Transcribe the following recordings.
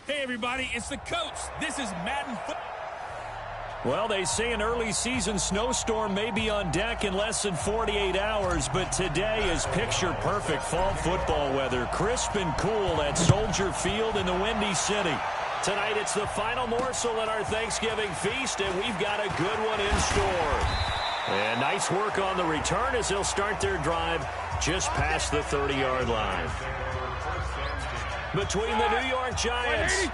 Hey, everybody, it's the coach. This is Madden Football. Well, they say an early season snowstorm may be on deck in less than 48 hours, but today is picture-perfect fall football weather. Crisp and cool at Soldier Field in the Windy City. Tonight, it's the final morsel in our Thanksgiving feast, and we've got a good one in store. And nice work on the return as they'll start their drive just past the 30-yard line. Between the New York Giants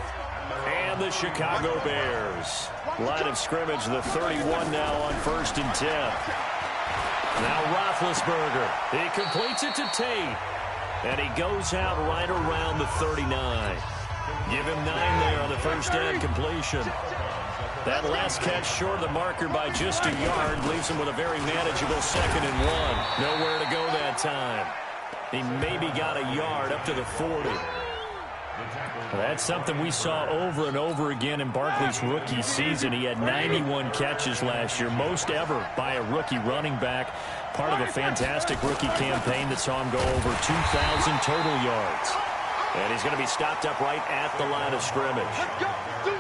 and the Chicago Bears. Line of scrimmage, the 31 now on 1st and 10. Now Roethlisberger. He completes it to Tate. And he goes out right around the 39. Give him 9 there on the first down completion. That last catch short of the marker by just a yard leaves him with a very manageable 2nd and 1. Nowhere to go that time. He maybe got a yard up to the 40. Well, that's something we saw over and over again in Barkley's rookie season. He had 91 catches last year, most ever by a rookie running back. Part of a fantastic rookie campaign that saw him go over 2,000 total yards. And he's going to be stopped up right at the line of scrimmage.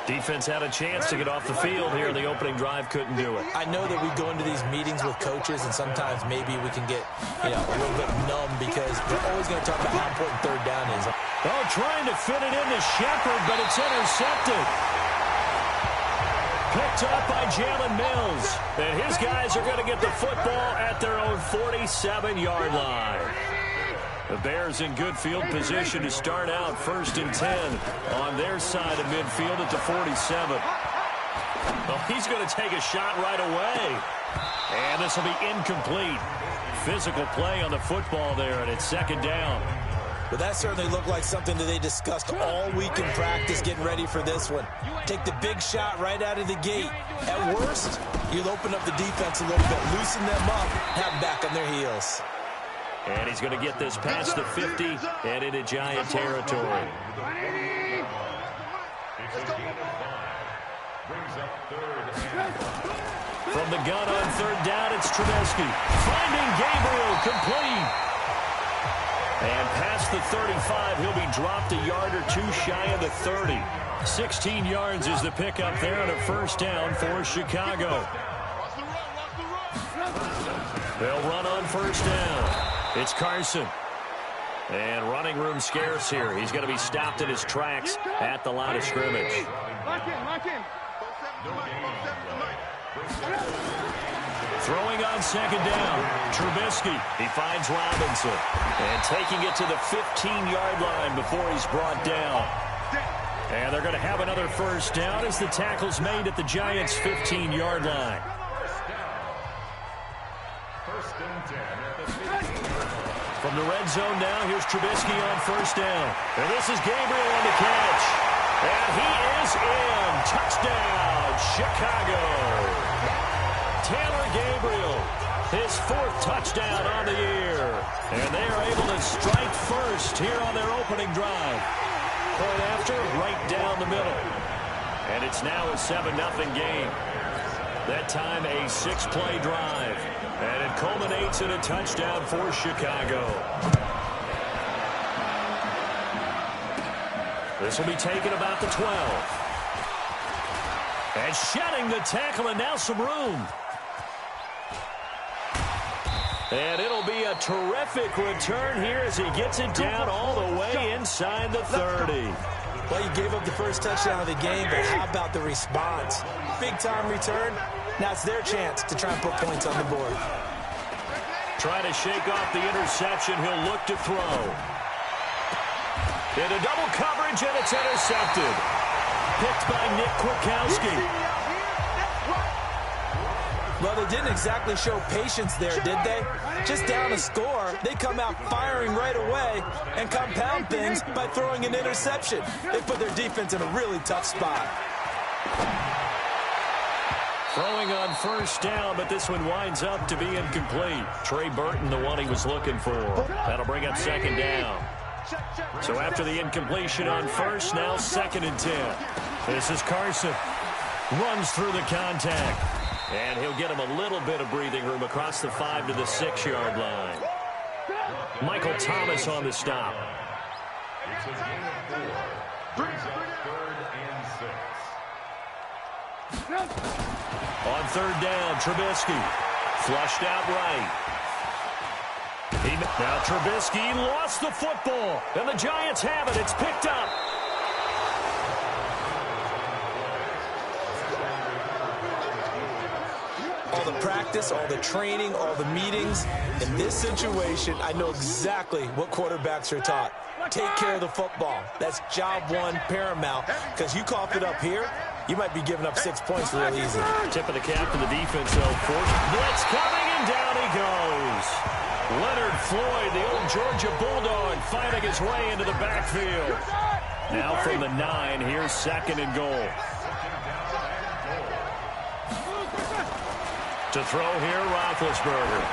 Defense had a chance to get off the field here in the opening drive, couldn't do it. I know that we go into these meetings with coaches, and sometimes maybe we can get a little bit numb because we're always going to talk about how important third down is. Oh, trying to fit it into Shepard, but it's intercepted. Picked up by Jalen Mills. And his guys are going to get the football at their own 47-yard line. The Bears in good field position to start out 1st and 10 on their side of midfield at the 47. Well, he's going to take a shot right away. And this will be incomplete. Physical play on the football there, and it's 2nd down. Well, that certainly looked like something that they discussed all week in practice getting ready for this one. Take the big shot right out of the gate. At worst, you'll open up the defense a little bit, loosen them up, have them back on their heels. And he's going to get this past the 50 and into Giant territory. From the gun on 3rd down, it's Trubisky. Finding Gabriel, complete. And past the 35, he'll be dropped a yard or 2 shy of the 30. 16 yards is the pickup there on a 1st down for Chicago. They'll run on 1st down. It's Carson. And running room scarce here. He's going to be stopped in his tracks at the line of scrimmage. Throwing on 2nd down. Trubisky. He finds Robinson. And taking it to the 15-yard line before he's brought down. And they're going to have another 1st down as the tackle's made at the Giants' 15-yard line. From the red zone now, here's Trubisky on 1st down. And this is Gabriel on the catch. And he is in. Touchdown, Chicago. Tanner Gabriel, his 4th touchdown on the year. And they are able to strike first here on their opening drive. Point after, right down the middle. And it's now a 7-0 game. That time a 6-play drive. And it culminates in a touchdown for Chicago. This will be taken about the 12. And shedding the tackle, and now some room. And it'll be a terrific return here as he gets it down all the way inside the 30. Well, you gave up the first touchdown of the game, but how about the response? Big-time return. Now it's their chance to try and put points on the board. Trying to shake off the interception. He'll look to throw. Into double coverage, and it's intercepted. Picked by Nick Kwiatkowski. Well, they didn't exactly show patience there, did they? Just down a score, they come out firing right away and compound things by throwing an interception. They put their defense in a really tough spot. Throwing on 1st down, but this one winds up to be incomplete. Trey Burton, the one he was looking for. That'll bring up 2nd down. So after the incompletion on 1st, now 2nd and 10. This is Carson. Runs through the contact. And he'll get him a little bit of breathing room across the 5 to the 6-yard line. Michael Thomas on the stop. On third down, Trubisky. Flushed out right. Now Trubisky lost the football, and the Giants have it. It's picked up. All the practice, all the training, all the meetings. In this situation, I know exactly what quarterbacks are taught. Take care of the football. That's job one, paramount. Because you cough it up here, you might be giving up 6 points real easy. Tip of the cap to the defense, though. Forced blitz coming, and down he goes. Leonard Floyd, the old Georgia Bulldog, finding his way into the backfield. Now from the 9, here's 2nd and goal. To throw here, Roethlisberger.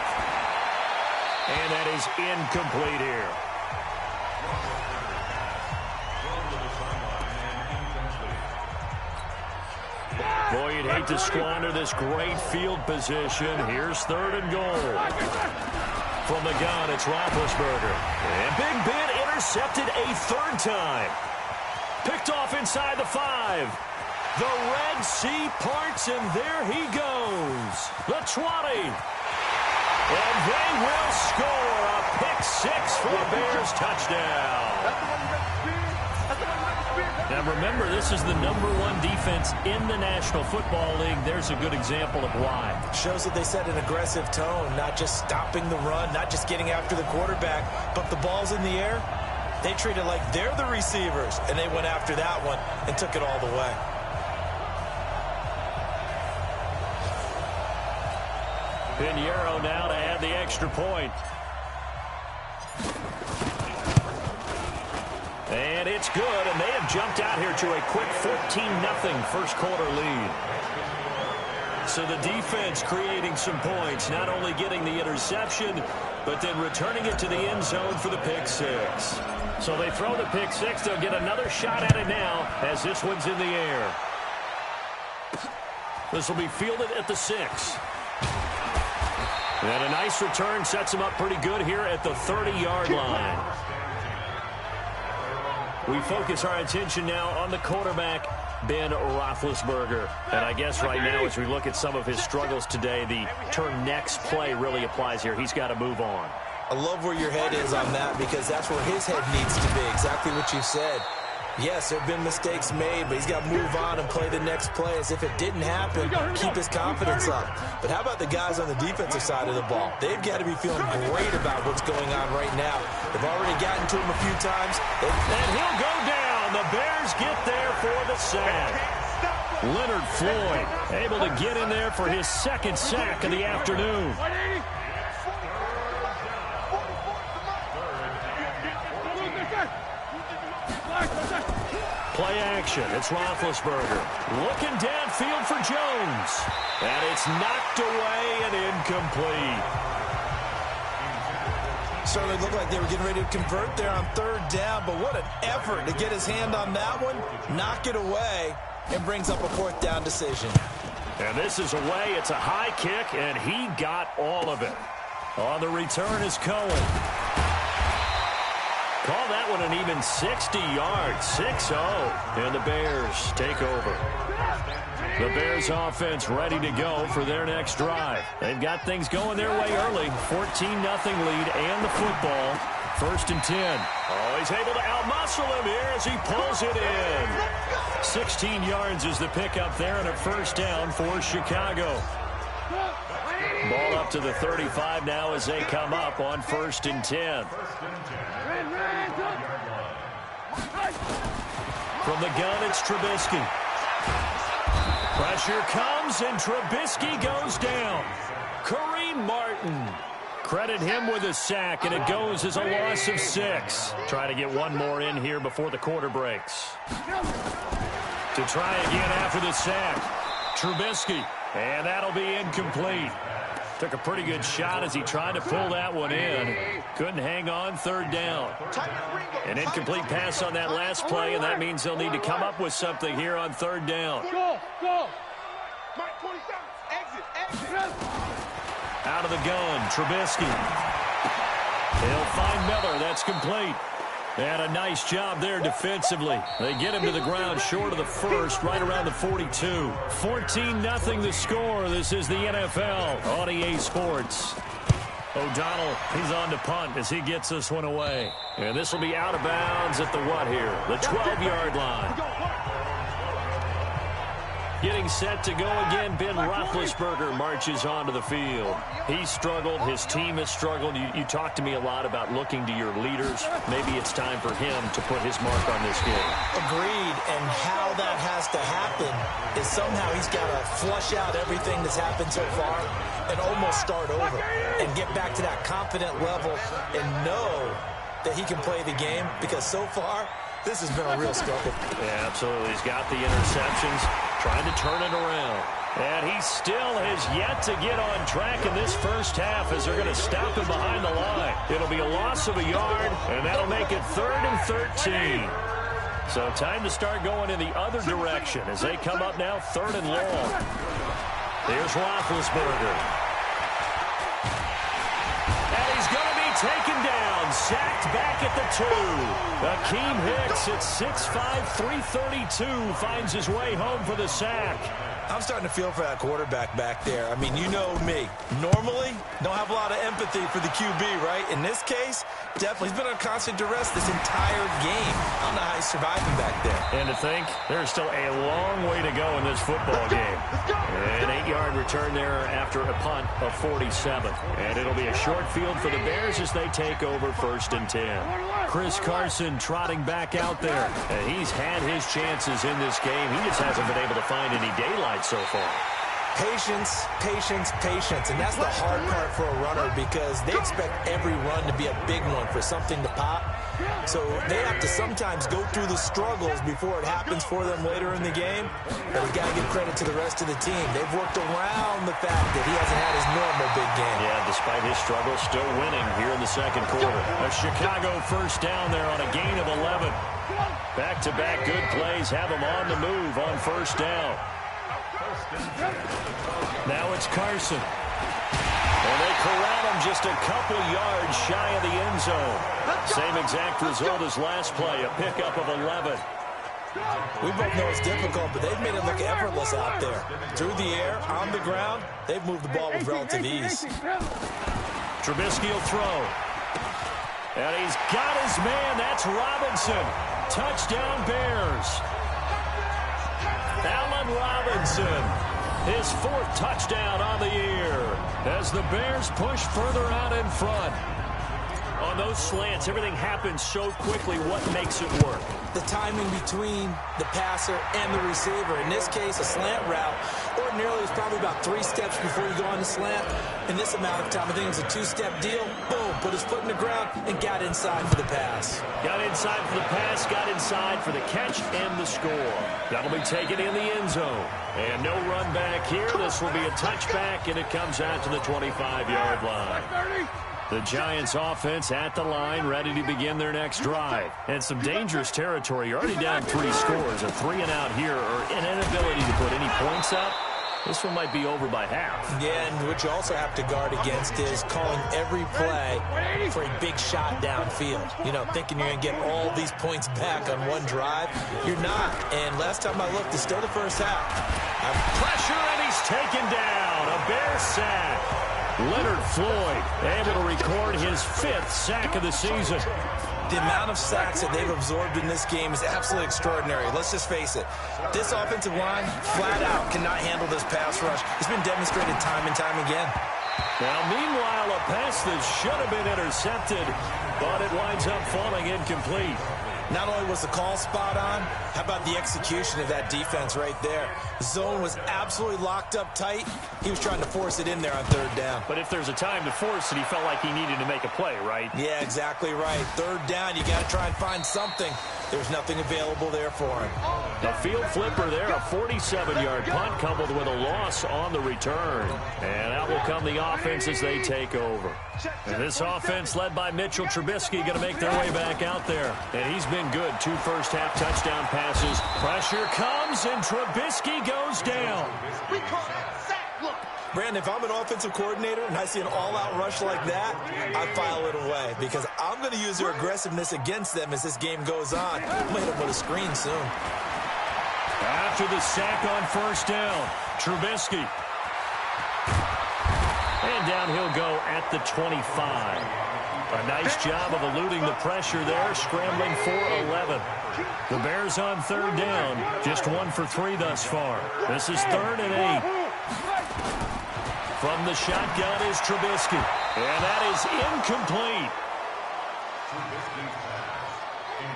And that is incomplete here. Boy, you'd hate to squander this great field position. Here's 3rd and goal. From the gun, it's Roethlisberger. And Big Ben intercepted a 3rd time. Picked off inside the 5. The Red Sea parts, and there he goes. The 20. And they will score a pick-6 for a Bears touchdown. Now remember, this is the #1 defense in the National Football League. There's a good example of why. Shows that they set an aggressive tone, not just stopping the run, not just getting after the quarterback, but the ball's in the air. They treat it like they're the receivers, and they went after that one and took it all the way. Pinheiro now to add the extra point. And it's good, and they have jumped out here to a quick 14-0 first quarter lead. So the defense creating some points, not only getting the interception, but then returning it to the end zone for the pick-6. So they throw the pick-6. They'll get another shot at it now as this one's in the air. This will be fielded at the 6. And a nice return sets him up pretty good here at the 30-yard line. We focus our attention now on the quarterback, Ben Roethlisberger. And I guess right now, as we look at some of his struggles today, the term next play really applies here. He's got to move on. I love where your head is on that, because that's where his head needs to be, exactly what you said. Yes, there have been mistakes made, but he's got to move on and play the next play as if it didn't happen, keep his confidence up. But how about the guys on the defensive side of the ball? They've got to be feeling great about what's going on right now. They've already gotten to him a few times. And he'll go down. The Bears get there for the sack. Leonard Floyd able to get in there for his 2nd sack of the afternoon. Play action. It's Roethlisberger. Looking downfield for Jones. And it's knocked away and incomplete. Certainly looked like they were getting ready to convert there on 3rd down, but what an effort to get his hand on that one, knock it away, and brings up a 4th down decision. And this is away. It's a high kick, and he got all of it. On the return is Cohen. Call that one an even 60 yards, 6-0, and the Bears take over. The Bears offense ready to go for their next drive. They've got things going their way early. 14-0 lead and the football. 1st and 10. Oh, he's able to outmuscle him here as he pulls it in. 16 yards is the pickup there and a 1st down for Chicago. Ball up to the 35 now as they come up on 1st and 10. From the gun, it's Trubisky. Pressure comes, and Trubisky goes down. Kareem Martin. Credit him with a sack, and it goes as a loss of 6. Try to get one more in here before the quarter breaks. To try again after the sack. Trubisky, and that'll be incomplete. Took a pretty good shot as he tried to pull that one in. Couldn't hang on, 3rd down. An incomplete pass on that last play, and that means they'll need to come up with something here on 3rd down. Out of the gun, Trubisky. He'll find Miller. That's complete. And a nice job there defensively. They get him to the ground short of the first, right around the 42. 14-0 the score. This is the NFL on EA Sports. O'Donnell, he's on to punt as he gets this one away. And this will be out of bounds at the what here? The 12-yard line. Getting set to go again, Ben Roethlisberger marches onto the field. He struggled. His team has struggled. You talked to me a lot about looking to your leaders. Maybe it's time for him to put his mark on this game. Agreed, and how that has to happen is somehow he's got to flush out everything that's happened so far and almost start over and get back to that confident level and know that he can play the game, because so far this has been a real struggle. Yeah, absolutely. He's got the interceptions, trying to turn it around. And he still has yet to get on track in this first half as they're going to stop him behind the line. It'll be a loss of a yard, and that'll make it 3rd and 13. So time to start going in the other direction as they come up now 3rd and long. There's Roethlisberger. And he's going to be taken down, sacked back at the 2. Akeem Hicks at 6'5", 332 finds his way home for the sack. I'm starting to feel for that quarterback back there. I mean, you know me. Normally, don't have a lot of empathy for the QB, right? In this case, definitely. He's been under constant duress this entire game. I don't know how he's surviving back there. And to think, there's still a long way to go in this football game. An 8-yard return there after a punt of 47. And it'll be a short field for the Bears as they take over 1st and 10. Chris Carson trotting back out there. And he's had his chances in this game. He just hasn't been able to find any daylight so far. Patience, patience, patience. And that's the hard part for a runner, because they expect every run to be a big one for something to pop. So they have to sometimes go through the struggles before it happens for them later in the game. But you got to give credit to the rest of the team. They've worked around the fact that he hasn't had his normal big game. Yeah, despite his struggles, still winning here in the second quarter. A Chicago first down there on a gain of 11. Back-to-back good plays have him on the move on first down. Now it's Carson. And they corral him just a couple yards shy of the end zone. Same exact result as last play, a pickup of 11. We both know it's difficult, but they've made it look effortless out there. Through the air, on the ground, they've moved the ball with relative ease. Trubisky will throw. And he's got his man. That's Robinson. Touchdown Bears. Allen Robinson, his 4th touchdown on the year as the Bears push further out in front. On those slants, everything happens so quickly. What makes it work? The timing between the passer and the receiver. In this case, a slant route ordinarily is probably about 3 steps before you go on the slant. In this amount of time, I think it was a 2-step deal. Boom, put his foot in the ground and got inside for the pass. Got inside for the pass, got inside for the catch and the score. That'll be taken in the end zone. And no run back here. This will be a touchback, and it comes out to the 25-yard line. The Giants offense at the line, ready to begin their next drive. And some dangerous territory. You're already down 3 scores. A 3-and-out here, or an inability to put any points up. This one might be over by half. Yeah, and what you also have to guard against is calling every play for a big shot downfield. You know, thinking you're going to get all these points back on one drive. You're not. And last time I looked, it's still the first half. Pressure, and he's taken down. A Bear sack. Leonard Floyd able to record his 5th sack of the season. The amount of sacks that they've absorbed in this game is absolutely extraordinary. Let's just face it. This offensive line, flat out, cannot handle this pass rush. It's been demonstrated time and time again. Now, meanwhile, a pass that should have been intercepted, but it winds up falling incomplete. Not only was the call spot on, how about the execution of that defense right there? The zone was absolutely locked up tight. He was trying to force it in there on 3rd down. But if there's a time to force it, he felt like he needed to make a play, right? Yeah, exactly right. 3rd down, you got to try and find something. There's nothing available there for him. A field flipper there, a 47-yard punt coupled with a loss on the return. And out will come the offense as they take over. And this offense led by Mitchell Trubisky going to make their way back out there. And he's been good. 2 first-half touchdown passes. Pressure comes, and Trubisky goes down. Brandon, if I'm an offensive coordinator and I see an all-out rush like that, I file it away because I'm going to use their aggressiveness against them as this game goes on. I'm going to hit them with a screen soon. After the sack on first down, Trubisky. And down he'll go at the 25. A nice job of eluding the pressure there, scrambling for 11. The Bears on third down, just 1 for 3 thus far. This is 3rd and 8. From the shotgun is Trubisky. And that is incomplete.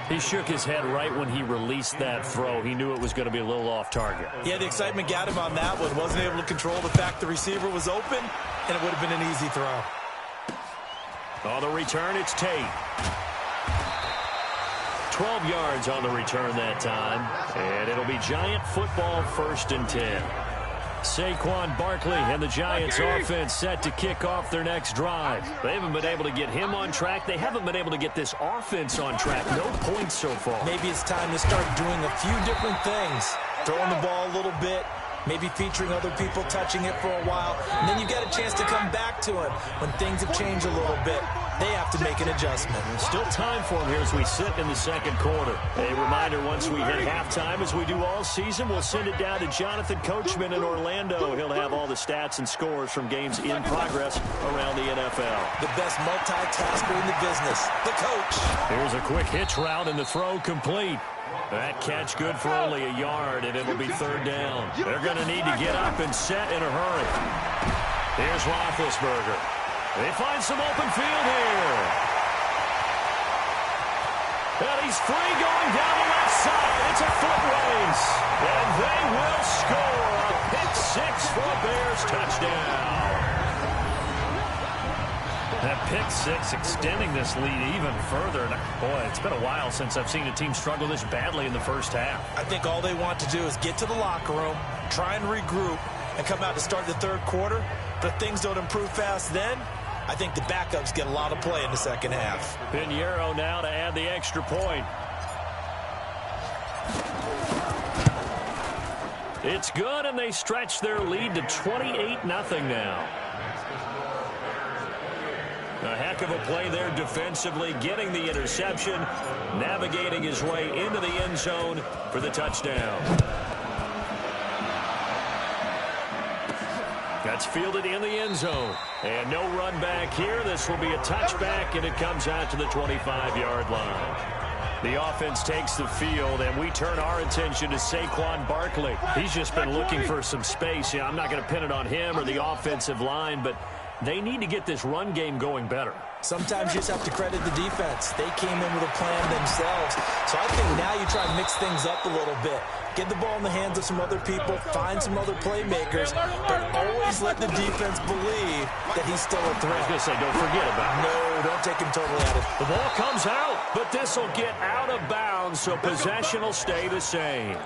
He shook his head right when he released that throw. He knew it was going to be a little off target. Yeah, the excitement got him on that one. Wasn't able to control the fact the receiver was open, and it would have been an easy throw. On the return, it's Tate. 12 yards on the return that time. And it'll be Giant football, 1st and 10. Saquon Barkley and the Giants offense set to kick off their next drive. They haven't been able to get him on track. They haven't been able to get this offense on track. No points so far. Maybe it's time to start doing a few different things. Throwing the ball a little bit, maybe featuring other people touching it for a while, and then you get a chance to come back to it when things have changed a little bit. They have to make an adjustment. Still time for him here as we sit in the second quarter. A reminder, once we hit halftime, as we do all season, we'll send it down to Jonathan Coachman in Orlando. He'll have all the stats and scores from games in progress around the NFL. The best multitasker in the business, the coach. Here's a quick hitch route, and the throw complete. That catch good for only a yard, and it'll be 3rd down. They're going to need to get up and set in a hurry. Here's Roethlisberger. They find some open field here. And he's free going down the left side. It's a foot race. And they will score a pick-6 for a Bears touchdown. That pick-6 extending this lead even further. Boy, it's been a while since I've seen a team struggle this badly in the first half. I think all they want to do is get to the locker room, try and regroup, and come out to start the third quarter. But if things don't improve fast then, I think the backups get a lot of play in the second half. Pinheiro now to add the extra point. It's good, and they stretch their lead to 28-0 now. A heck of a play there defensively, getting the interception, navigating his way into the end zone for the touchdown. That's fielded in the end zone. And no run back here. This will be a touchback, and it comes out to the 25-yard line. The offense takes the field, and we turn our attention to Saquon Barkley. He's just been looking for some space. Yeah, I'm not going to pin it on him or the offensive line, but they need to get this run game going better. Sometimes you just have to credit the defense. They came in with a plan themselves. So I think now you try to mix things up a little bit. Get the ball in the hands of some other people, find some other playmakers, but always let the defense believe that he's still a threat. I was going to say, don't forget about it. No, don't take him totally out of it. The ball comes out, but this will get out of bounds, so possession will stay the same.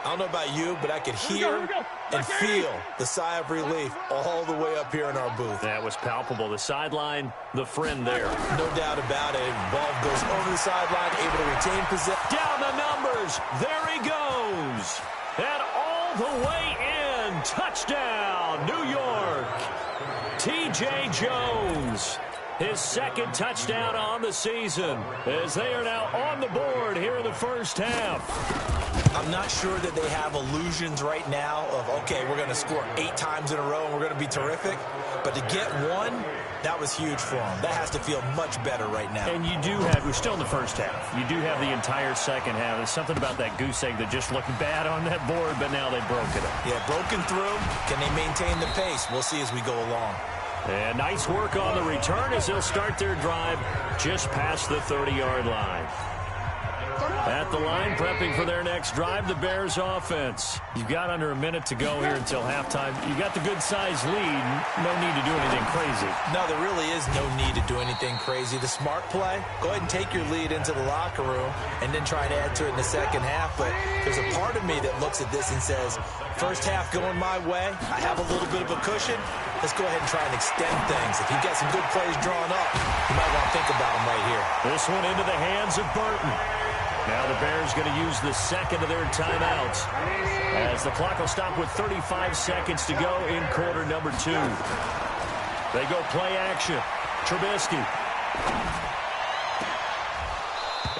I don't know about you, but I could hear and feel the sigh of relief all the way up here in our booth. That was palpable. The sideline, the friend there. No doubt about it. Ball goes over the sideline, able to retain possession. Down the numbers. There he goes. And all the way in. Touchdown, New York. T.J. Jones. His 2nd touchdown on the season as they are now on the board here in the first half. I'm not sure that they have illusions right now of, okay, we're going to score 8 times in a row and we're going to be terrific. But to get one, that was huge for them. That has to feel much better right now. And you do have, we're still in the first half. You do have the entire second half. There's something about that goose egg that just looked bad on that board, but now they broke it up. Yeah, broken through. Can they maintain the pace? We'll see as we go along. And nice work on the return as they'll start their drive just past the 30-yard line. At the line, prepping for their next drive, the Bears offense. You've got under a minute to go here until halftime. You've got the good-sized lead. No need to do anything crazy. No, there really is no need to do anything crazy. The smart play, go ahead and take your lead into the locker room and then try to add to it in the second half. But there's a part of me that looks at this and says, first half going my way, I have a little bit of a cushion. Let's go ahead and try and extend things. If you've got some good plays drawn up, you might want to think about them right here. This one into the hands of Burton. Now the Bears going to use the second of their timeouts as the clock will stop with 35 seconds to go in quarter number 2. They go play action. Trubisky.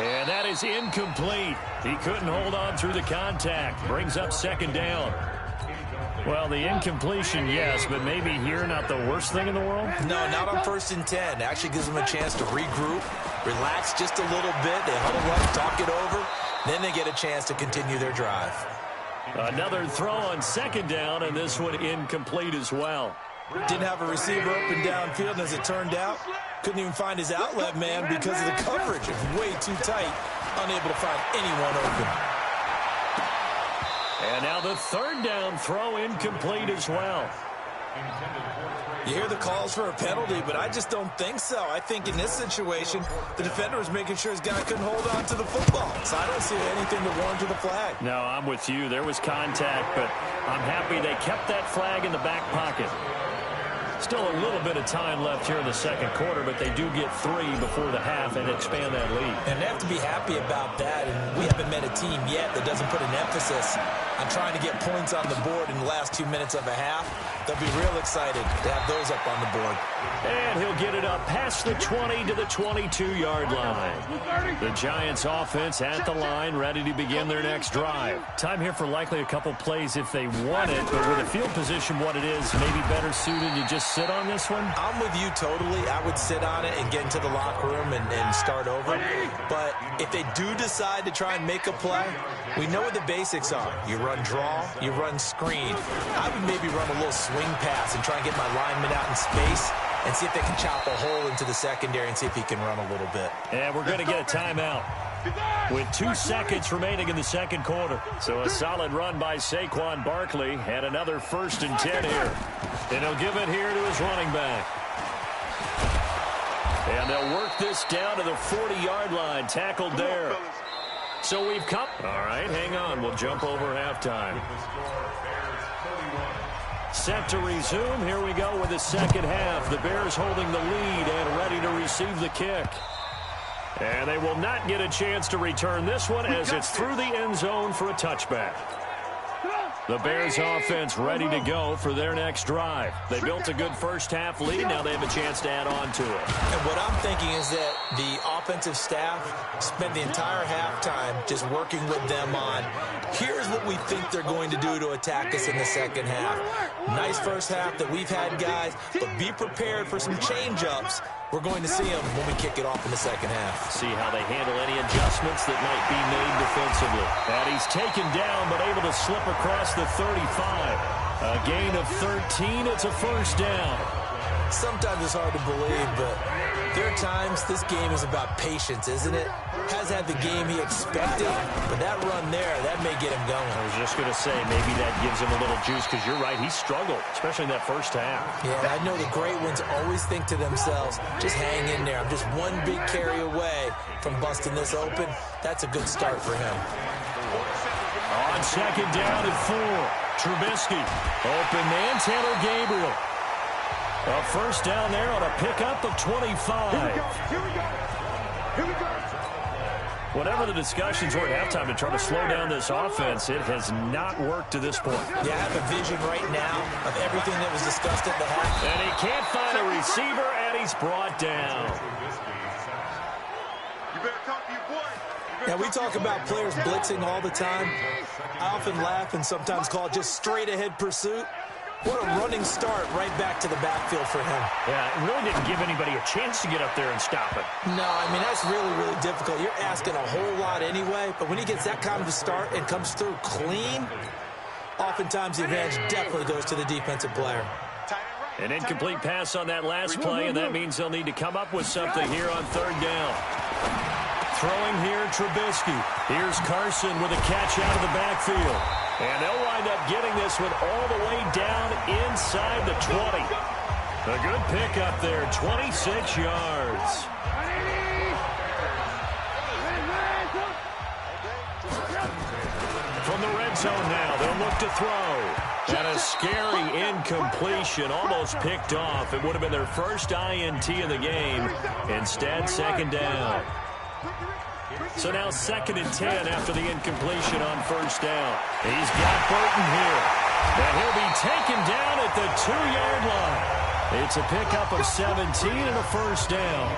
And that is incomplete. He couldn't hold on through the contact. Brings up second down. Well, the incompletion, yes, but maybe here not the worst thing in the world? No, not on 1st and 10. Actually gives them a chance to regroup, relax just a little bit. They huddle up, talk it over. Then they get a chance to continue their drive. Another throw on second down, and this one incomplete as well. Didn't have a receiver up and downfield, and as it turned out, couldn't even find his outlet man because of the coverage. It was way too tight, unable to find anyone open. And now the third down throw incomplete as well. You hear the calls for a penalty, but I just don't think so. I think in this situation, the defender was making sure his guy couldn't hold on to the football. So I don't see anything to warrant to the flag. No, I'm with you. There was contact, but I'm happy they kept that flag in the back pocket. Still a little bit of time left here in the second quarter, but they do get 3 before the half and expand that lead. And they have to be happy about that. And we haven't met a team yet that doesn't put an emphasis on trying to get points on the board in the last 2 minutes of a half. They'll be real excited to have those up on the board. And he'll get it up past the 20 to the 22-yard line. The Giants offense at the line, ready to begin their next drive. Time here for likely a couple plays if they want it, but with the field position what it is, maybe better suited to just sit on this one? I'm with you totally. I would sit on it and get into the locker room and start over. But if they do decide to try and make a play, we know what the basics are. You run draw, you run screen. I would maybe run a little swing pass and try and get my lineman out in space and see if they can chop a hole into the secondary and see if he can run a little bit. And we're going to get a timeout with 2 seconds remaining in the second quarter. So a solid run by Saquon Barkley and another 1st and 10 here. And he'll give it here to his running back. And they'll work this down to the 40-yard line, tackled there. So we've come. All right, hang on. We'll jump over halftime. Set to resume. Here we go with the second half. The Bears holding the lead and ready to receive the kick. And they will not get a chance to return this one as it's through the end zone for a touchback. The Bears offense ready to go for their next drive. They built a good first half lead. Now they have a chance to add on to it. And what I'm thinking is that the offensive staff spent the entire halftime just working with them on, here's what we think they're going to do to attack us in the second half. Nice first half that we've had, guys, but be prepared for some change-ups. We're going to see them when we kick it off in the second half. See how they handle any adjustments that might be made defensively. And he's taken down, but able to slip across the 35. A gain of 13. It's a first down. Sometimes it's hard to believe, but there are times this game is about patience, isn't it? Has had the game he expected, but that run there, that may get him going. I was just going to say, maybe that gives him a little juice, because you're right, he struggled, especially in that first half. Yeah, I know the great ones always think to themselves, just hang in there. I'm just one big carry away from busting this open. That's a good start for him. On second down and 4, Trubisky. Open man, Taylor Gabriel. A first down there on a pickup of 25. Here we go. Whatever the discussions were at halftime to try to slow down this offense, it has not worked to this point. Yeah, I have a vision right now of everything that was discussed at the half. And he can't find a receiver, and he's brought down. You better talk to your boy. Now, we talk about players blitzing all the time. I often laugh and sometimes call it just straight-ahead pursuit. What a running start right back to the backfield for him. Yeah, it really didn't give anybody a chance to get up there and stop it. No, I mean, that's really, really difficult. You're asking a whole lot anyway, but when he gets that kind of a start and comes through clean, oftentimes the advantage definitely goes to the defensive player. An incomplete pass on that last play, and that means they'll need to come up with something here on third down. Throwing here, Trubisky. Here's Carson with a catch out of the backfield. And they'll wind up getting this one all the way down inside the 20. A good pickup there, 26 yards. From the red zone now, they'll look to throw. And a scary incompletion, almost picked off. It would have been their first INT in the game. Instead, second down. So now 2nd and 10 after the incompletion on first down. He's got Burton here. And he'll be taken down at the 2-yard line. It's a pickup of 17 and a first down.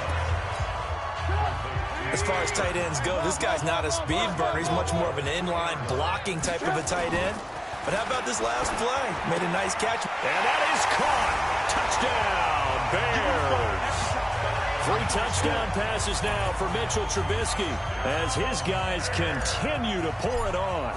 As far as tight ends go, this guy's not a speed burner. He's much more of an inline blocking type of a tight end. But how about this last play? Made a nice catch. And that is caught. Touchdown, Bears. 3 touchdown passes now for Mitchell Trubisky as his guys continue to pour it on.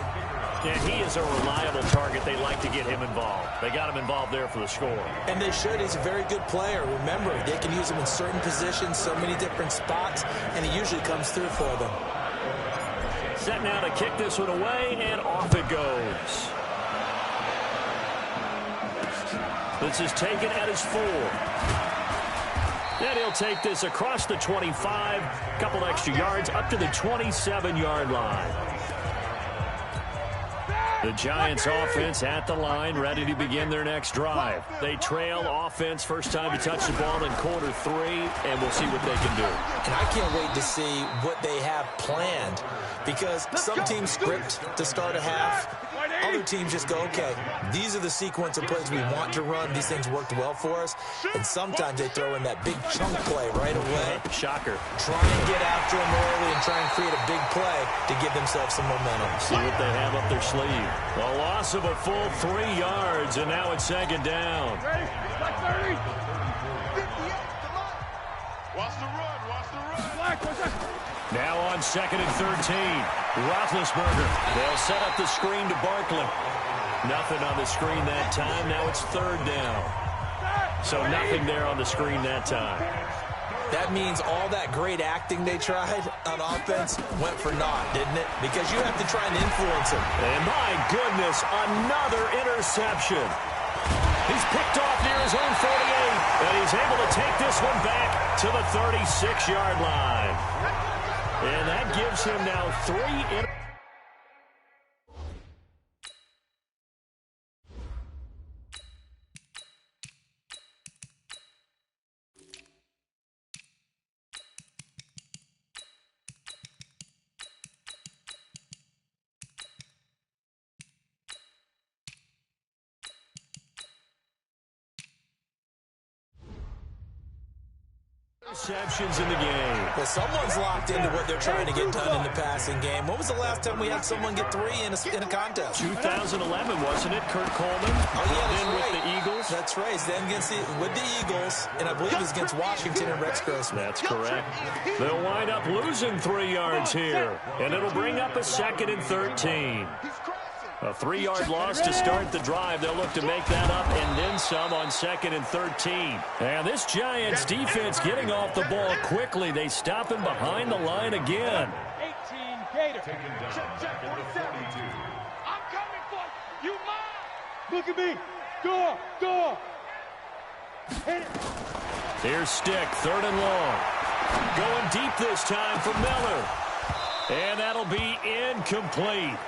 And he is a reliable target. They like to get him involved. They got him involved there for the score. And they should. He's a very good player. Remember, they can use him in certain positions, so many different spots, and he usually comes through for them. Set now to kick this one away, and off it goes. This is taken at his 4. And he'll take this across the 25, a couple extra yards up to the 27-yard line. The Giants offense at the line, ready to begin their next drive. They trail offense, first time to touch the ball in quarter 3, and we'll see what they can do. And I can't wait to see what they have planned, because some teams script to start a half. Other teams just go, okay, these are the sequence of plays we want to run. These things worked well for us. And sometimes they throw in that big chunk play right away. Shocker. Try and get after them early and try and create a big play to give themselves some momentum. See what they have up their sleeve. A loss of a full 3 yards, and now it's 2nd down. Watch the run, watch the run. Now on 2nd and 13. Roethlisberger. They'll set up the screen to Barkley. Nothing on the screen that time. Now it's 3rd down. So nothing there on the screen that time. That means all that great acting they tried on offense went for naught, didn't it? Because you have to try and influence them. And my goodness, another interception. He's picked off near his own 48, and he's able to take this one back to the 36-yard line. And that gives him now 3 interceptions in the game. Well, someone's locked into what they're trying to get done in the passing game. When was the last time we had someone get 3 in a contest? 2011, wasn't it? Kurt Coleman. Oh, yeah, that's then right. With the Eagles. That's right. Then with the Eagles, and I believe it was against Washington and Rex Grossman. That's correct. They'll wind up losing 3 yards here, and it'll bring up a 2nd and 13. A 3-yard loss to start the drive. They'll look to make that up and then some on 2nd and 13. And this Giants defense getting off the ball quickly. They stop him behind the line again. 18 Gator. Check, 42. I'm coming for you. Mine. Look at me. Go. Hit it. Here's Stick, 3rd and long. Going deep this time for Miller. And that'll be incomplete.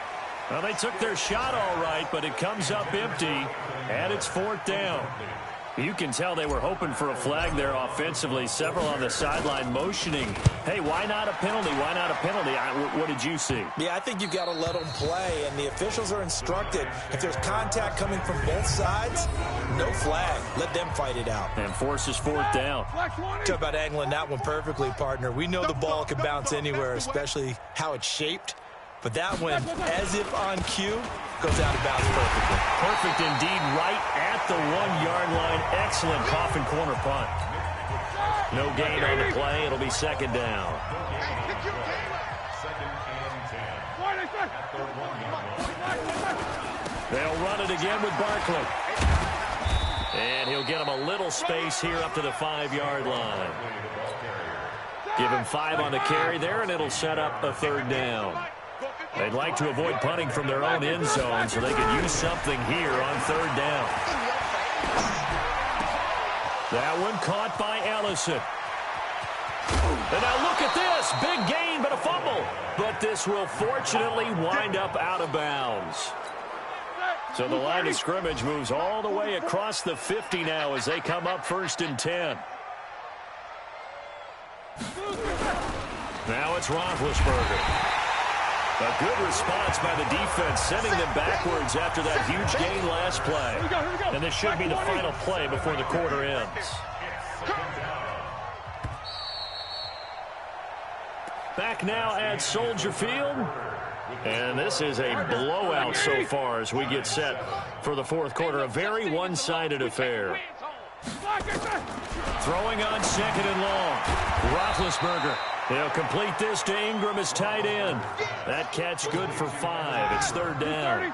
Well, they took their shot all right, but it comes up empty, and it's 4th down. You can tell they were hoping for a flag there offensively. Several on the sideline motioning. Hey, why not a penalty? Why not a penalty? What did you see? Yeah, I think you've got to let them play, and the officials are instructed. If there's contact coming from both sides, no flag. Let them fight it out. And forces 4th down. Talk about angling that one perfectly, partner. We know the ball can bounce anywhere, especially how it's shaped. But that one, as if on cue, goes out of bounds perfectly. Perfect indeed, right at the 1-yard line. Excellent coffin corner punt. No gain on the play. It'll be 2nd down. They'll run it again with Barkley. And he'll get him a little space here up to the 5-yard line. Give him 5 on the carry there, and it'll set up a 3rd down. They'd like to avoid punting from their own end zone so they could use something here on 3rd down. That one caught by Ellison. And now look at this. Big gain, but a fumble. But this will fortunately wind up out of bounds. So the line of scrimmage moves all the way across the 50 now as they come up 1st and 10. Now it's Roethlisberger. A good response by the defense, sending them backwards after that huge gain last play. And this should be the final play before the quarter ends. Back now at Soldier Field. And this is a blowout so far as we get set for the fourth quarter. A very one-sided affair. Throwing on second and long. Roethlisberger. He'll complete this to Ingram as tight end. That catch good for 5. It's third down.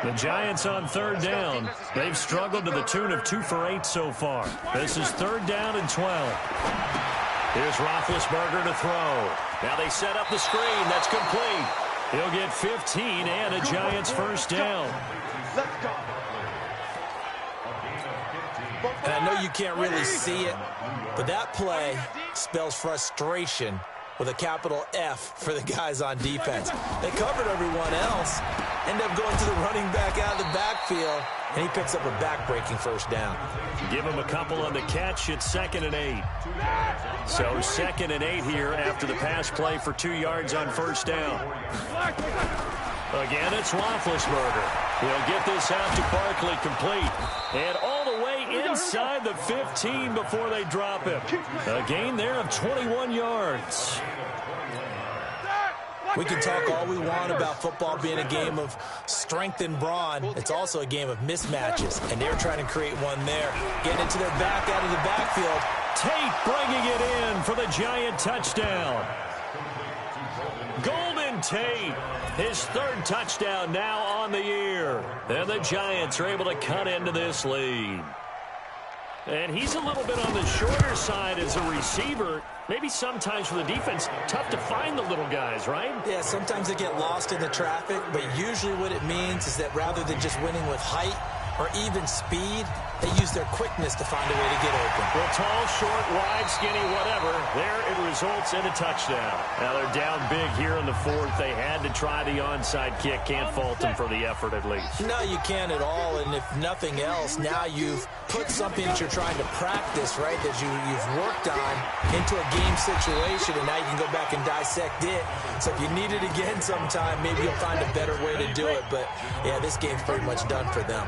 The Giants on third down. They've struggled to the tune of 2 for 8 so far. This is third down and 12. Here's Roethlisberger to throw. Now they set up the screen. That's complete. He'll get 15 and a Giants first down. Let's go. And I know you can't really see it, but that play spells frustration with a capital F for the guys on defense. They covered everyone else, end up going to the running back out of the backfield, and he picks up a back-breaking first down. Give him a couple on the catch. It's 2nd and 8. So 2nd and 8 here after the pass play for 2 yards on first down. Again, it's Roethlisberger. He'll get this out to Barkley complete. And all the way inside the 15 before they drop him. A gain there of 21 yards. We can talk all we want about football being a game of strength and brawn. It's also a game of mismatches, and they're trying to create one there. Getting into their back out of the backfield. Tate bringing it in for the Giant touchdown. Golden Tate, his 3rd touchdown now on the year. And the Giants are able to cut into this lead. And he's a little bit on the shorter side as a receiver. Maybe sometimes for the defense, tough to find the little guys, right? Yeah, sometimes they get lost in the traffic, but usually what it means is that rather than just winning with height or even speed, they use their quickness to find a way to get open. Well, tall, short, wide, skinny, whatever. There it results in a touchdown. Now they're down big here in the 4th. They had to try the onside kick. Can't fault them for the effort at least. No, you can't at all. And if nothing else, now you've put something that you're trying to practice, right, that you've worked on into a game situation, and now you can go back and dissect it. So if you need it again sometime, maybe you'll find a better way to do it. But, yeah, this game's pretty much done for them.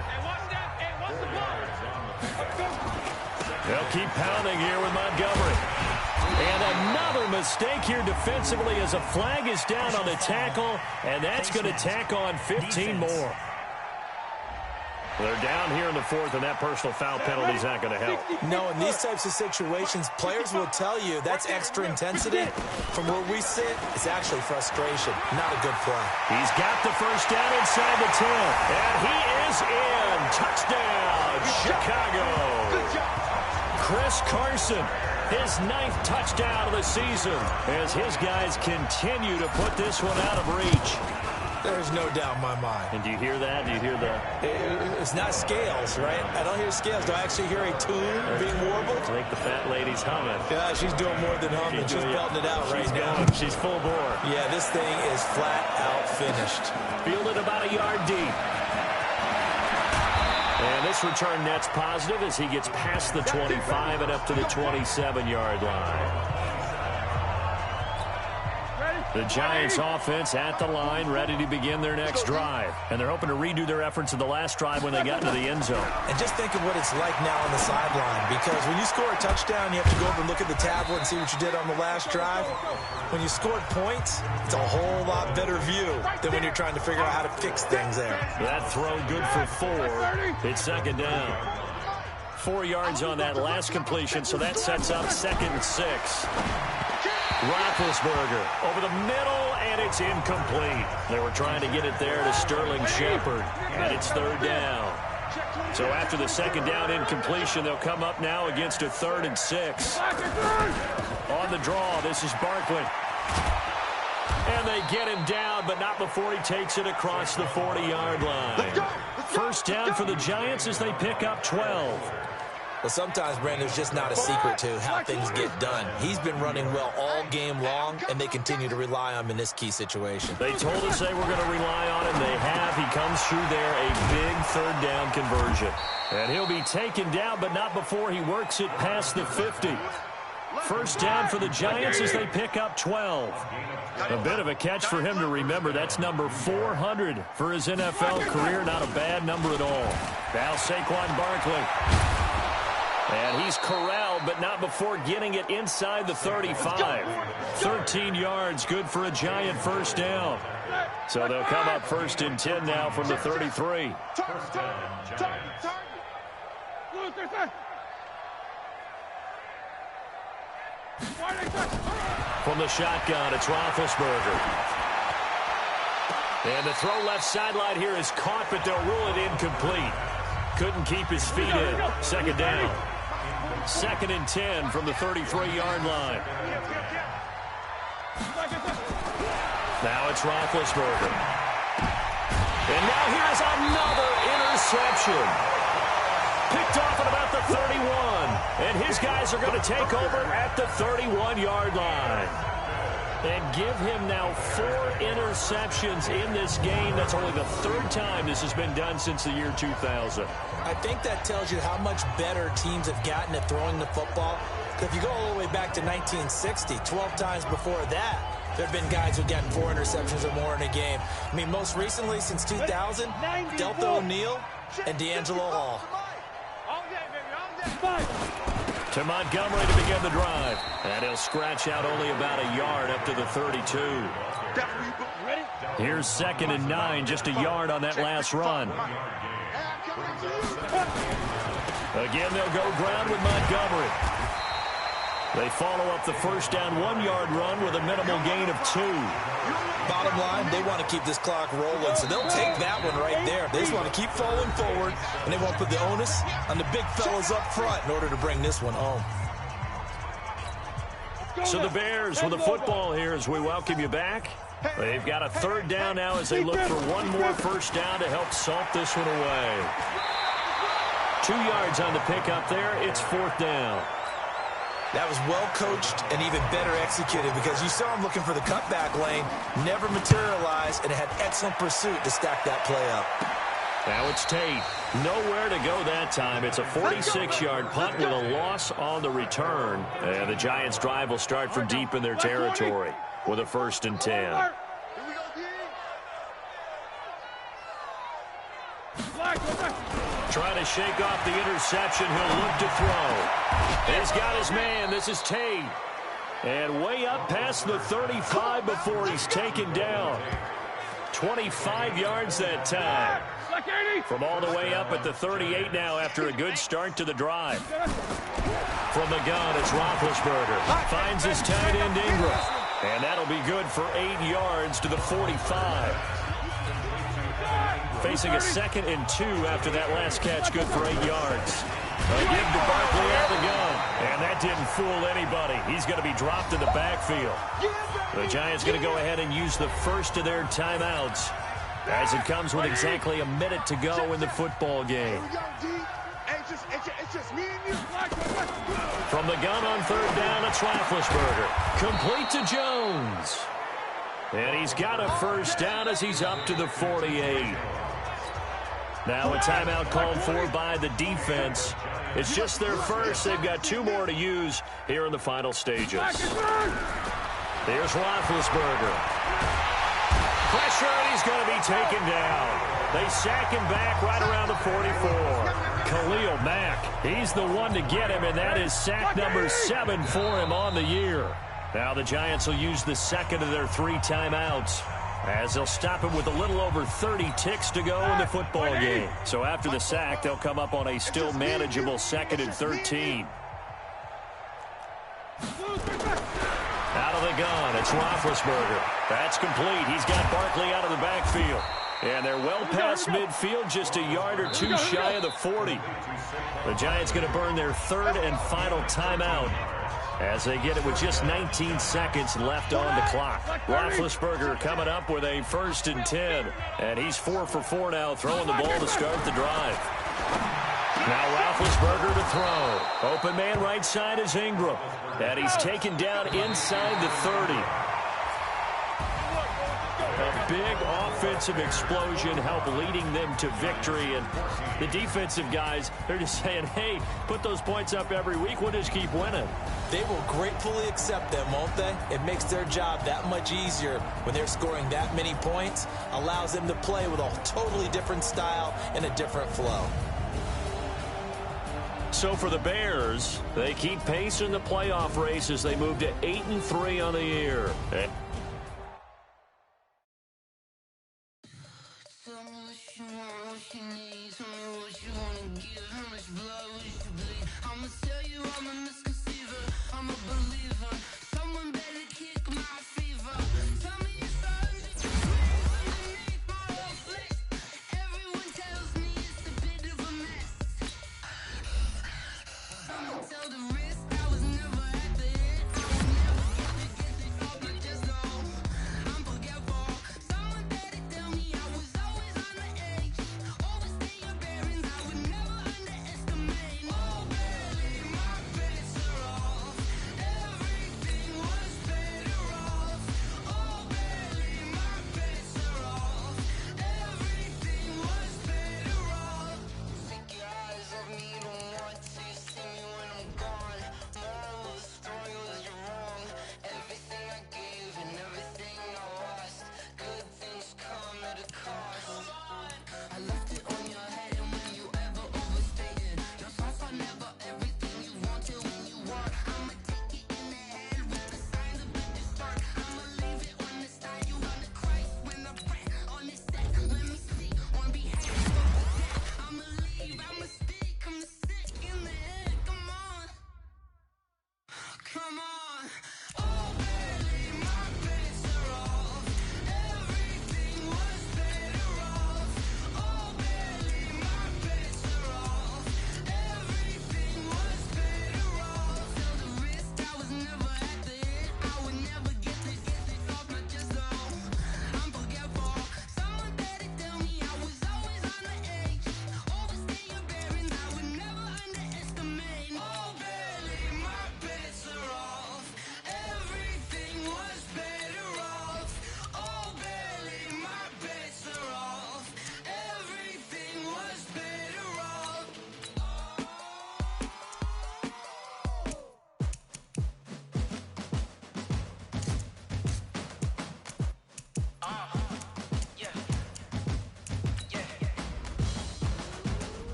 They'll keep pounding here with Montgomery. And another mistake here defensively as a flag is down on the tackle, and that's going to tack on 15 more. They're down here in the 4th, and that personal foul penalty is not going to help. No, in these types of situations, players will tell you that's extra intensity. From where we sit, it's actually frustration, not a good play. He's got the first down inside the 10, and he is in. Touchdown, Chicago. Chris Carson, his 9th touchdown of the season, as his guys continue to put this one out of reach. There's no doubt in my mind. And do you hear that? Do you hear the... It's not scales, right? I don't hear scales. Do I actually hear a tune being warbled? I think the fat lady's humming. Yeah, she's doing more than humming. She's belting it out right now. She's full bore. Yeah, this thing is flat out finished. Fielded about a yard deep. And this return net's positive as he gets past the 25 and up to the 27-yard line. The Giants offense at the line, ready to begin their next drive. And they're hoping to redo their efforts in the last drive when they got into the end zone. And just think of what it's like now on the sideline, because when you score a touchdown, you have to go over and look at the tablet and see what you did on the last drive. When you scored points, it's a whole lot better view than when you're trying to figure out how to fix things there. That throw good for 4. It's 2nd down. 4 yards on that last completion, so that sets up 2nd and 6. Roethlisberger over the middle, and it's incomplete. They were trying to get it there to Sterling Shepard, and it's 3rd down. So after the 2nd down incompletion, they'll come up now against a 3rd and 6. On the draw, this is Barkley. And they get him down, but not before he takes it across the 40-yard line. First down for the Giants as they pick up 12. Well, sometimes, Brandon, there's just not a secret to how things get done. He's been running well all game long, and they continue to rely on him in this key situation. They told us they were going to rely on him. They have. He comes through there, a big 3rd down conversion. And he'll be taken down, but not before he works it past the 50. First down for the Giants as they pick up 12. A bit of a catch for him to remember. That's number 400 for his NFL career. Not a bad number at all. Now Saquon Barkley. And he's corralled, but not before getting it inside the 35. 13 yards, good for a Giant first down. So they'll come up first and 10 now from the 33. From the shotgun, it's Roethlisberger. And the throw left sideline here is caught, but they'll rule it incomplete. Couldn't keep his feet in. Second down. Second and 10 from the 33-yard line. Now it's Roethlisberger. And now here's another interception. Picked off at about the 31. And his guys are going to take over at the 31-yard line. And give him now 4 interceptions in this game. That's only the 3rd time this has been done since the year 2000. I think that tells you how much better teams have gotten at throwing the football. If you go all the way back to 1960, 12 times before that, there have been guys who've gotten 4 interceptions or more in a game. I mean, most recently, since 2000, Delta O'Neal and D'Angelo Hall. To Montgomery to begin the drive. And he'll scratch out only about a yard up to the 32. Here's 2nd and 9, just a yard on that last run. Again, they'll go ground with Montgomery. They follow up the first down 1-yard run with a minimal gain of 2. Bottom line, they want to keep this clock rolling, so they'll take that one right there. They just want to keep falling forward, and they won't put the onus on the big fellas up front in order to bring this one home. So the Bears with the football here as we welcome you back. They've got a 3rd down now as they look for one more first down to help salt this one away. 2 yards on the pickup there. It's 4th down. That was well coached and even better executed because you saw him looking for the cutback lane, never materialized, and had excellent pursuit to stack that play up. Now it's Tate. Nowhere to go that time. It's a 46-yard punt with a loss on the return. And the Giants' drive will start from deep in their territory with a 1st and 10. Trying to shake off the interception. He'll look to throw. He's got his man. This is Tate. And way up past the 35 before he's taken down. 25 yards that time. From all the way up at the 38 now after a good start to the drive. From the gun, it's Roethlisberger. Finds his tight end Ingram. And that'll be good for 8 yards to the 45. Facing a 2nd and 2 after that last catch, good for 8 yards. A give to Barkley out of the gun. And that didn't fool anybody. He's going to be dropped in the backfield. The Giants going to go ahead and use the first of their timeouts as it comes with exactly a minute to go in the football game. From the gun on 3rd down, it's Roethlisberger. Complete to Jones. And he's got a first down as he's up to the 48. Now a timeout called for by the defense. It's just their first. They've got 2 more to use here in the final stages. Here's Roethlisberger. Pressure, and he's going to be taken down. They sack him back right around the 44. Khalil Mack, he's the one to get him, and that is sack number 7 for him on the year. Now the Giants will use the 2nd of their 3 timeouts as they'll stop him with a little over 30 ticks to go in the football game. So after the sack, they'll come up on a still manageable 2nd and 13. Out of the gun, it's Roethlisberger. That's complete. He's got Barkley out of the backfield. And they're well past midfield, just a yard or 2 shy of the 40. The Giants going to burn their 3rd and final timeout as they get it with just 19 seconds left on the clock. Roethlisberger coming up with a 1st and 10. And he's 4 for 4 now, throwing the ball to start the drive. Now Roethlisberger to throw. Open man right side is Ingram. And he's taken down inside the 30. big offensive explosion help leading them to victory. And the defensive guys, they're just saying, hey, put those points up every week. We'll just keep winning. They will gratefully accept them, won't they? It makes their job that much easier when they're scoring that many points. Allows them to play with a totally different style and a different flow. So for the Bears, they keep pace in the playoff race as they move to 8-3 on the year.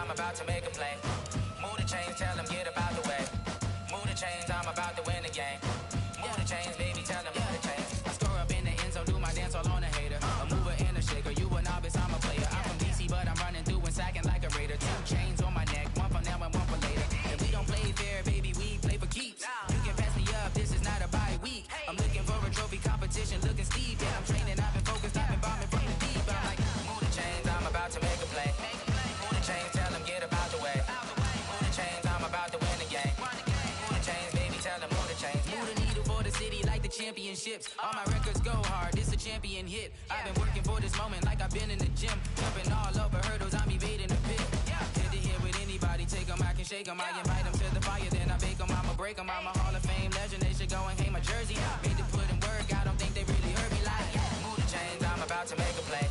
I'm about to make a play. Move the chains, tell them get about the way. Move the chains, I'm about to win the game. Move the chains, baby, tell them move the chains. I score up in the end zone, do my dance all on a hater. A mover and a shaker, you a novice, I'm a player. I'm from DC, but I'm running through and sacking like a raider. 2 chains on my neck, one for now and one for later. And we don't play fair, baby, we play for keeps. You can pass me up, this is not a bye week. I'm looking for a trophy competition, looking steep. Yeah, I'm training, I've been focused, I've been bombing from the deep. I'm like, move the chains, I'm about to make a play. Move the chains, tell them get about the way. Move the chains, I'm about to win the game. Move the chains, baby, tell them move the chains. Move the needle for the city like the championships. All my records go hard, this a champion hit. I've been working for this moment like I've been in the gym. Jumping all over hurdles, I'm evading the pit. Head to head with anybody, take them, I can shake them. I invite them to the fire, then I bake them, I'ma break them. I'm a Hall of Fame legend, they should go and hang my jersey. Made to put in work, I don't think they really heard me like, move the chains, I'm about to make a play.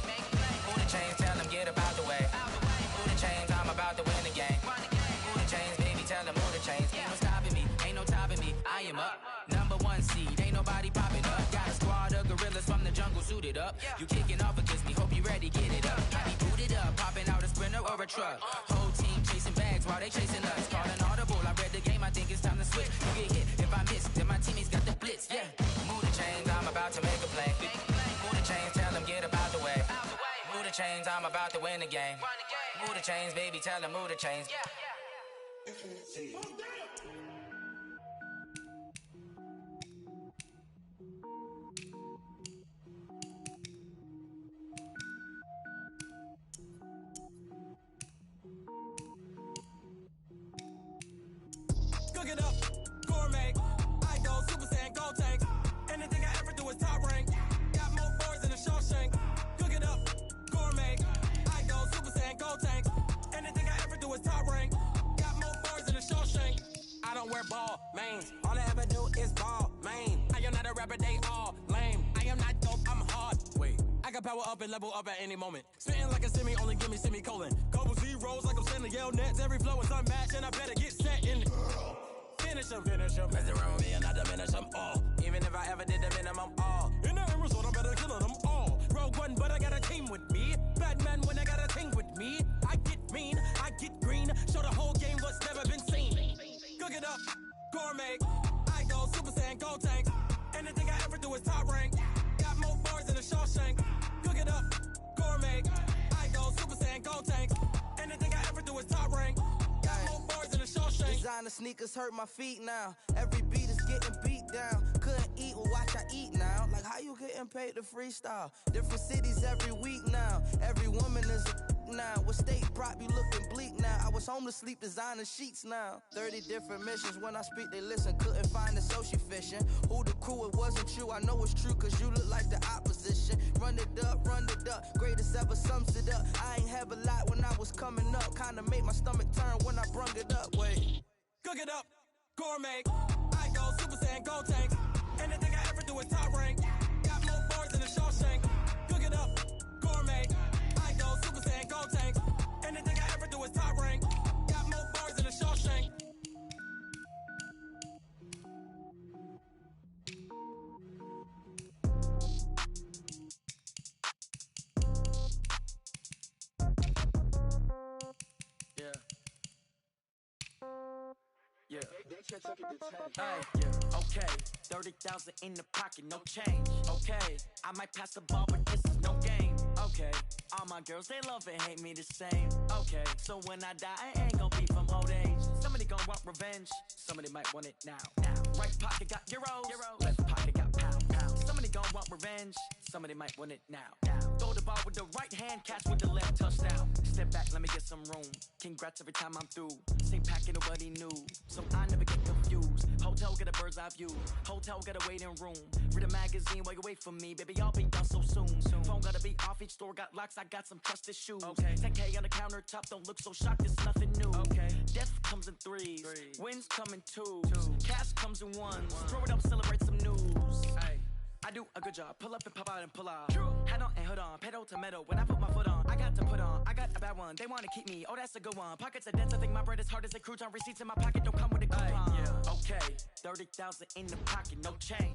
Move the chains, tell them get about the way. Move the chains, I'm about to win the game. Move the chains, baby, tell them move the chains. Ain't no stopping me, ain't no topping me, I am up. Number 1 seed, ain't nobody popping up. Got a squad of gorillas from the jungle suited up. You kicking off against me, hope you ready, get it up. I be booted up, popping out a Sprinter or a truck. Whole team chasing bags while they chasing us. Calling audible, I read the game, I think it's time to switch. You get hit, if I miss, then my teammates got the blitz, yeah. Move the chains, I'm about to make a play. Move the chains, tell them get about the way. Move the chains, I'm about to win the game. Move the chains, baby, tell them move the chains. Cook it up, gourmet. I go Super Saiyan, gold tank. Anything I ever do is top rank. Got more boards than a Shawshank. Cook it up, gourmet. I go Super Saiyan, gold tank. Anything I ever do is top rank. Got more wear ball, mains. All I ever do is ball, main. I am not a rapper, they all lame. I am not dope, I'm hard. Wait, I can power up and level up at any moment. Spitting like a semi, only give me semicolon. Couple zeros like I'm sending yell nets. Every flow is unmatched and I better get set in. Finish them. Mess around with me and I diminish them all. Even if I ever did the minimum all. In the end result, I'm better killing them all. Rogue one, but I got a team with me. Batman when I got a thing with me. I get mean, I get green. Show the whole game what's never been seen. Cook it up, gourmet. I go Super Saiyan, Gold Tank. Anything I ever do is top rank. Got more bars than a Shawshank. Cook it up, gourmet. I go Super Saiyan, Gold Tank. Anything I ever do is top rank. Got more bars than a Shawshank. Designer sneakers hurt my feet now. Every beat is getting beat down. Couldn't eat, well watch I eat now. Like how you getting paid to freestyle? Different cities every week now. Every woman is a now. What state prop you looking bleak now? I was home to sleep designer sheets now. 30 different missions. When I speak they listen. Couldn't find it so she fishing. Who the crew? It wasn't you. I know it's true cause you look like the opposition. Run it up. Greatest ever sums it up. I ain't have a lot when I was coming up. Kinda made my stomach turn when I brung it up. Wait. Cook it up, gourmet. I go Super Saiyan, Gold Tank. Anything I ever do is top rank. Got more bars than a Shawshank. Cook it up, gourmet. I go Super Saiyan, Gold Tank. Anything I ever do is top rank. Got more bars than a Shawshank. Yeah. Okay, 30,000 in the pocket, no change. Okay, I might pass the ball, but this is no game. Okay, all my girls, they love and hate me the same. Okay, so when I die, I ain't gon' be from old age. Somebody gon' want revenge, somebody might want it now. Right pocket got euros, left pocket got pounds. Somebody gon' want revenge, somebody might want it now. Throw the ball with the right hand, catch with the left, touchdown. Step back, let me get some room. Congrats every time I'm through. Same packet, nobody knew, so I never get confused. Hotel get a bird's eye view. Hotel got a waiting room. Read a magazine while you wait for me, baby. I'll be done so soon. Phone gotta be off. Each store got locks. I got some trusted shoes. Okay. 10K on the countertop. Don't look so shocked. It's nothing new. Okay. Death comes in threes. Wins come in twos. Cash comes in ones. Throw it up, celebrate some news. Ay. I do a good job. Pull up and pop out and pull out. Head on and hood on. Pedal to metal. When I put my foot on, I got to put on. I got a bad one. They want to keep me. Oh, that's a good one. Pockets are dense. I think my bread is hard as a crouton. Receipts in my pocket don't come with a coupon. Yeah. Okay. 30,000 in the pocket. No change.